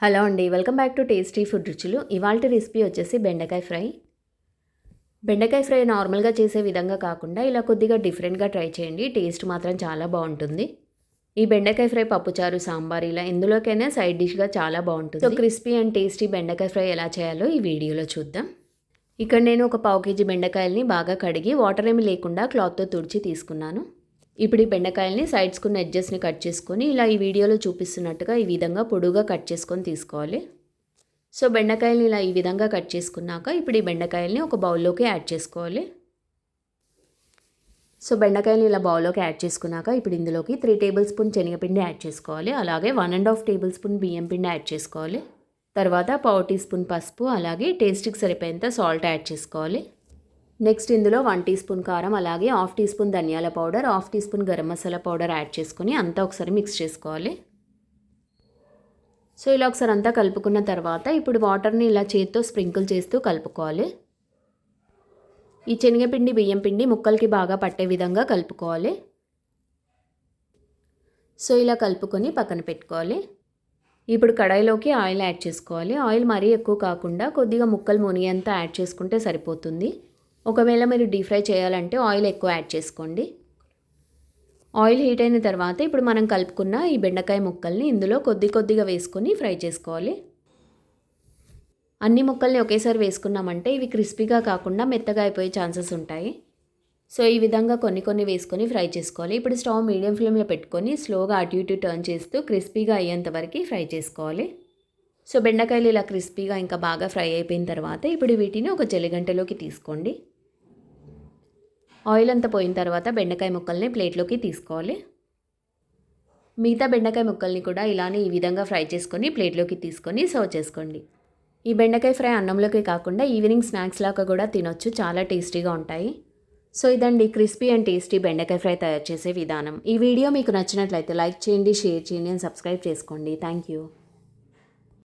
Hello అండి, welcome back to tasty food రుచులు. ఇవాల్టి రెసిపీ వచ్చేసి బెండకాయ ఫ్రై. బెండకాయ ఫ్రై నార్మల్గా చేసే విధంగా కాకుండా ఇలా కొద్దిగా డిఫరెంట్గా ట్రై చేయండి. టేస్ట్ మాత్రం చాలా బాగుంటుంది. ఈ బెండకాయ ఫ్రై పప్పుచారు, సాంబార్ ఇలా ఎందులోకైనా సైడ్ డిష్గా చాలా బాగుంటుంది. సో క్రిస్పీ అండ్ టేస్టీ బెండకాయ ఫ్రై ఎలా చేయాలో ఈ వీడియోలో చూద్దాం. ఇక్కడ నేను ఒక పావు కేజీ బెండకాయల్ని బాగా కడిగి వాటర్ ఏమి లేకుండా క్లాత్తో తుడిచి తీసుకున్నాను. ఇప్పుడు ఈ బెండకాయల్ని సైడ్స్కున్న ఎడ్జెస్ని కట్ చేసుకొని ఇలా ఈ వీడియోలో చూపిస్తున్నట్టుగా ఈ విధంగా పొడుగా కట్ చేసుకొని తీసుకోవాలి. సో బెండకాయల్ని ఇలా ఈ విధంగా కట్ చేసుకున్నాక ఇప్పుడు ఈ బెండకాయల్ని ఒక బౌల్లోకి యాడ్ చేసుకోవాలి. సో బెండకాయలు ఇలా బౌల్లోకి యాడ్ చేసుకున్నాక ఇప్పుడు ఇందులోకి 3 టేబుల్ స్పూన్ శనగపిండి యాడ్ చేసుకోవాలి. అలాగే 1.5 టేబుల్ స్పూన్ బియ్యం పిండి యాడ్ చేసుకోవాలి. తర్వాత పావు టీ స్పూన్ పసుపు, అలాగే టేస్ట్కి సరిపోయేంత సాల్ట్ యాడ్ చేసుకోవాలి. నెక్స్ట్ ఇందులో 1 టీ స్పూన్ కారం, అలాగే హాఫ్ టీ స్పూన్ ధనియాల powder, half teaspoon garam masala powder add చేసుకొని అంతా ఒకసారి మిక్స్ చేసుకోవాలి. సో ఇలా ఒకసారి అంతా కలుపుకున్న తర్వాత ఇప్పుడు వాటర్ని ఇలా చేతితో స్ప్రింకిల్ చేస్తూ కలుపుకోవాలి. ఈ శనగపిండి, బియ్యం పిండి ముక్కలకి బాగా పట్టే విధంగా కలుపుకోవాలి. సో ఇలా కలుపుకొని పక్కన పెట్టుకోవాలి. ఇప్పుడు కడాయిలోకి ఆయిల్ యాడ్ చేసుకోవాలి. ఆయిల్ మరీ ఎక్కువ కాకుండా కొద్దిగా ముక్కలు మునిగేంత యాడ్ చేసుకుంటే సరిపోతుంది. ఒకవేళ మీరు డీప్ ఫ్రై చేయాలంటే ఆయిల్ ఎక్కువ యాడ్ చేసుకోండి. ఆయిల్ హీట్ అయిన తర్వాత ఇప్పుడు మనం కలుపుకున్న ఈ బెండకాయ ముక్కల్ని ఇందులో కొద్దిగా వేసుకొని ఫ్రై చేసుకోవాలి. అన్ని ముక్కల్ని ఒకేసారి వేసుకున్నామంటే ఇవి క్రిస్పీగా కాకుండా మెత్తగా అయిపోయే ఛాన్సెస్ ఉంటాయి. సో ఈ విధంగా కొన్ని వేసుకొని ఫ్రై చేసుకోవాలి. ఇప్పుడు స్టవ్ మీడియం ఫ్లేమ్లో పెట్టుకొని స్లోగా అటు ఇటు టర్న్ చేస్తూ క్రిస్పీగా అయ్యేంత వరకు ఫ్రై చేసుకోవాలి. సో బెండకాయలు ఇలా క్రిస్పీగా ఇంకా బాగా ఫ్రై అయిపోయిన తర్వాత ఇప్పుడు వీటిని ఒక జల్లిగంటలోకి తీసుకోండి. ఆయిల్ అంతా పోయిన తర్వాత బెండకాయ ముక్కల్ని ప్లేట్లోకి తీసుకోవాలి. మిగతా బెండకాయ ముక్కల్ని కూడా ఇలానే ఈ విధంగా ఫ్రై చేసుకొని ప్లేట్లోకి తీసుకొని సర్వ్ చేసుకోండి. ఈ బెండకాయ ఫ్రై అన్నంలోకి కాకుండా ఈవినింగ్ స్నాక్స్ లాగా కూడా తినొచ్చు, చాలా టేస్టీగా ఉంటాయి. సో ఇదండి క్రిస్పీ అండ్ టేస్టీ బెండకాయ ఫ్రై తయారు చేసే విధానం. ఈ వీడియో మీకు నచ్చినట్లయితే లైక్ చేయండి, షేర్ చేయండి అండ్ సబ్స్క్రైబ్ చేసుకోండి. Thank you.